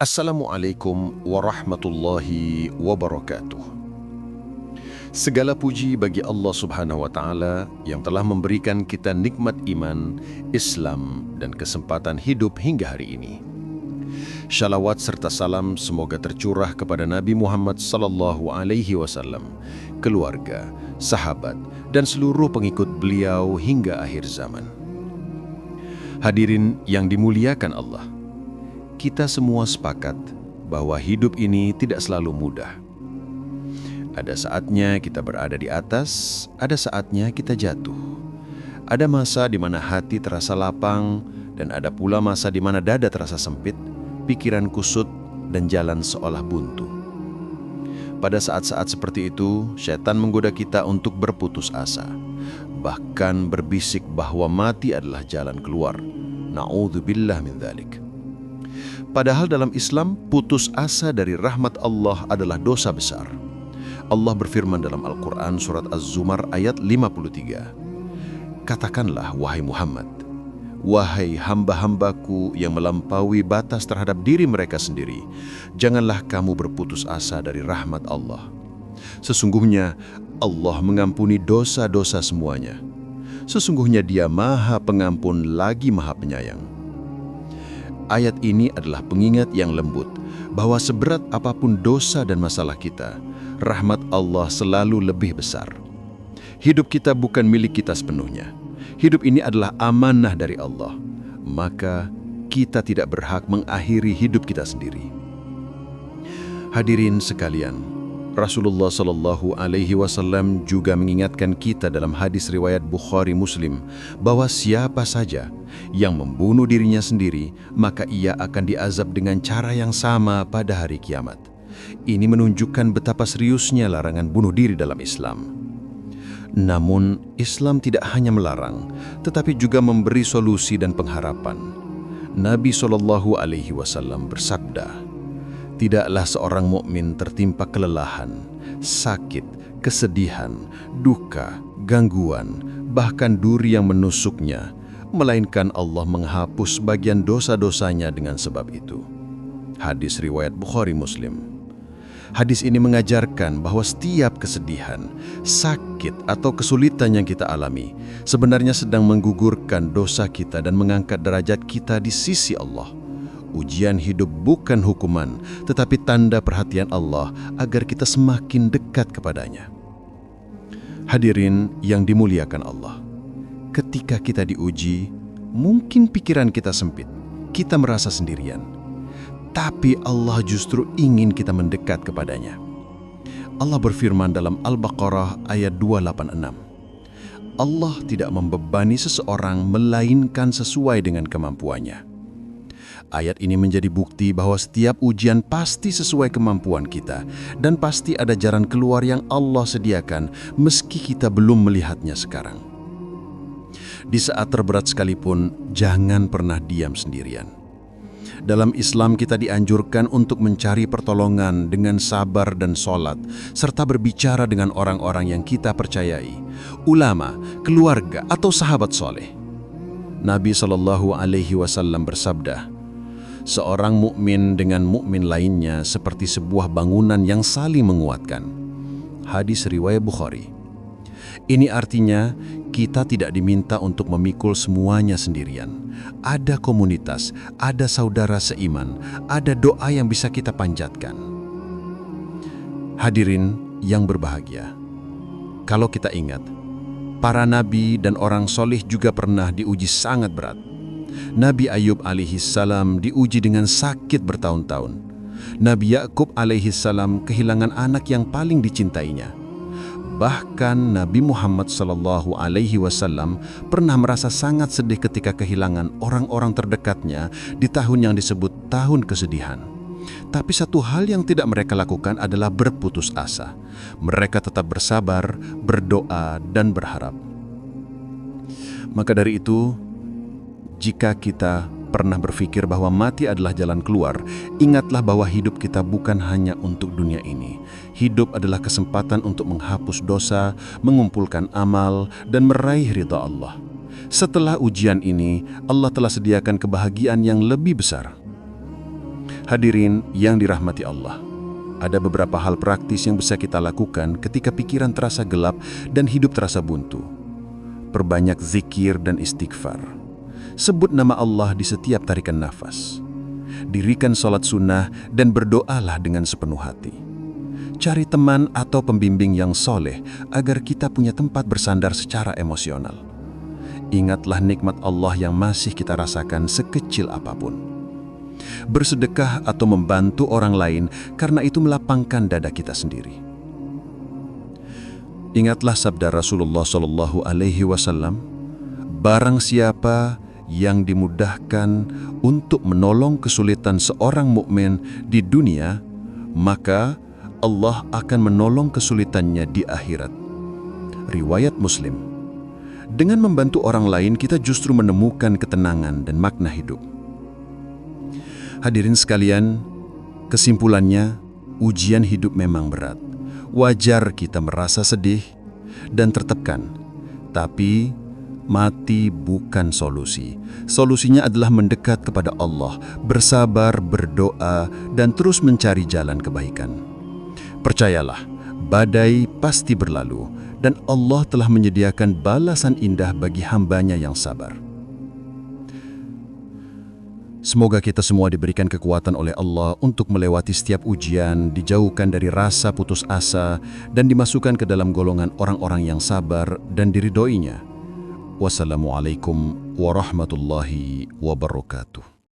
Assalamualaikum warahmatullahi wabarakatuh. Segala puji bagi Allah Subhanahu wa Ta'ala yang telah memberikan kita nikmat iman, Islam, dan kesempatan hidup hingga hari ini. Shalawat serta salam semoga tercurah kepada Nabi Muhammad sallallahu alaihi wasallam, keluarga, sahabat, dan seluruh pengikut beliau hingga akhir zaman. Hadirin yang dimuliakan Allah, kita semua sepakat bahwa hidup ini tidak selalu mudah. Ada saatnya kita berada di atas, ada saatnya kita jatuh. Ada masa di mana hati terasa lapang, dan ada pula masa di mana dada terasa sempit, pikiran kusut, dan jalan seolah buntu. Pada saat-saat seperti itu, setan menggoda kita untuk berputus asa, bahkan berbisik bahwa mati adalah jalan keluar. Na'udzubillah min dzalik. Padahal dalam Islam, putus asa dari rahmat Allah adalah dosa besar. Allah berfirman dalam Al-Quran surat Az-Zumar ayat 53. Katakanlah, wahai Muhammad, wahai hamba-hambaku yang melampaui batas terhadap diri mereka sendiri, janganlah kamu berputus asa dari rahmat Allah. Sesungguhnya Allah mengampuni dosa-dosa semuanya. Sesungguhnya Dia Maha Pengampun lagi Maha Penyayang. Ayat ini adalah pengingat yang lembut bahwa seberat apapun dosa dan masalah kita, rahmat Allah selalu lebih besar. Hidup kita bukan milik kita sepenuhnya. Hidup ini adalah amanah dari Allah. Maka kita tidak berhak mengakhiri hidup kita sendiri. Hadirin sekalian, Rasulullah Shallallahu Alaihi Wasallam juga mengingatkan kita dalam hadis riwayat Bukhari Muslim bahwa siapa saja yang membunuh dirinya sendiri, maka ia akan diazab dengan cara yang sama pada hari kiamat. Ini menunjukkan betapa seriusnya larangan bunuh diri dalam Islam. Namun, Islam tidak hanya melarang, tetapi juga memberi solusi dan pengharapan. Nabi Shallallahu Alaihi Wasallam bersabda, "Tidaklah seorang mukmin tertimpa kelelahan, sakit, kesedihan, duka, gangguan, bahkan duri yang menusuknya, melainkan Allah menghapus bagian dosa-dosanya dengan sebab itu." Hadis riwayat Bukhari Muslim. Hadis ini mengajarkan bahwa setiap kesedihan, sakit, atau kesulitan yang kita alami sebenarnya sedang menggugurkan dosa kita dan mengangkat derajat kita di sisi Allah. Ujian hidup bukan hukuman, tetapi tanda perhatian Allah agar kita semakin dekat kepadanya. Hadirin yang dimuliakan Allah, ketika kita diuji, mungkin pikiran kita sempit, kita merasa sendirian. Tapi Allah justru ingin kita mendekat kepadanya. Allah berfirman dalam Al-Baqarah ayat 286. Allah tidak membebani seseorang melainkan sesuai dengan kemampuannya. Ayat ini menjadi bukti bahwa setiap ujian pasti sesuai kemampuan kita dan pasti ada jalan keluar yang Allah sediakan meski kita belum melihatnya sekarang. Di saat terberat sekalipun, jangan pernah diam sendirian. Dalam Islam kita dianjurkan untuk mencari pertolongan dengan sabar dan sholat, serta berbicara dengan orang-orang yang kita percayai, ulama, keluarga, atau sahabat soleh. Nabi Shallallahu Alaihi Wasallam bersabda, "Seorang mukmin dengan mukmin lainnya seperti sebuah bangunan yang saling menguatkan." Hadis riwayat Bukhari. Ini artinya kita tidak diminta untuk memikul semuanya sendirian. Ada komunitas, ada saudara seiman, ada doa yang bisa kita panjatkan. Hadirin yang berbahagia, kalau kita ingat, para nabi dan orang soleh juga pernah diuji sangat berat. Nabi Ayub alaihissalam diuji dengan sakit bertahun-tahun. Nabi Yakub alaihissalam kehilangan anak yang paling dicintainya. Bahkan Nabi Muhammad Sallallahu Alaihi Wasallam pernah merasa sangat sedih ketika kehilangan orang-orang terdekatnya di tahun yang disebut tahun kesedihan. Tapi satu hal yang tidak mereka lakukan adalah berputus asa. Mereka tetap bersabar, berdoa, dan berharap. Maka dari itu, jika kita pernah berpikir bahwa mati adalah jalan keluar, ingatlah bahwa hidup kita bukan hanya untuk dunia ini. Hidup adalah kesempatan untuk menghapus dosa, mengumpulkan amal, dan meraih ridha Allah. Setelah ujian ini, Allah telah sediakan kebahagiaan yang lebih besar. Hadirin yang dirahmati Allah, ada beberapa hal praktis yang bisa kita lakukan ketika pikiran terasa gelap dan hidup terasa buntu. Perbanyak zikir dan istighfar. Sebut nama Allah di setiap tarikan nafas. Dirikan sholat sunnah dan berdoalah dengan sepenuh hati. Cari teman atau pembimbing yang soleh agar kita punya tempat bersandar secara emosional. Ingatlah nikmat Allah yang masih kita rasakan sekecil apapun. Bersedekah atau membantu orang lain karena itu melapangkan dada kita sendiri. Ingatlah sabda Rasulullah SAW, barang siapa yang dimudahkan untuk menolong kesulitan seorang mukmin di dunia, maka Allah akan menolong kesulitannya di akhirat. Riwayat Muslim. Dengan membantu orang lain, kita justru menemukan ketenangan dan makna hidup. Hadirin sekalian, kesimpulannya, ujian hidup memang berat. Wajar kita merasa sedih dan tertekan. Tapi, mati bukan solusi. Solusinya adalah mendekat kepada Allah, bersabar, berdoa, dan terus mencari jalan kebaikan. Percayalah, badai pasti berlalu dan Allah telah menyediakan balasan indah bagi hambanya yang sabar. Semoga kita semua diberikan kekuatan oleh Allah untuk melewati setiap ujian, dijauhkan dari rasa putus asa, dan dimasukkan ke dalam golongan orang-orang yang sabar dan diridhoinya. Wassalamualaikum warahmatullahi wabarakatuh.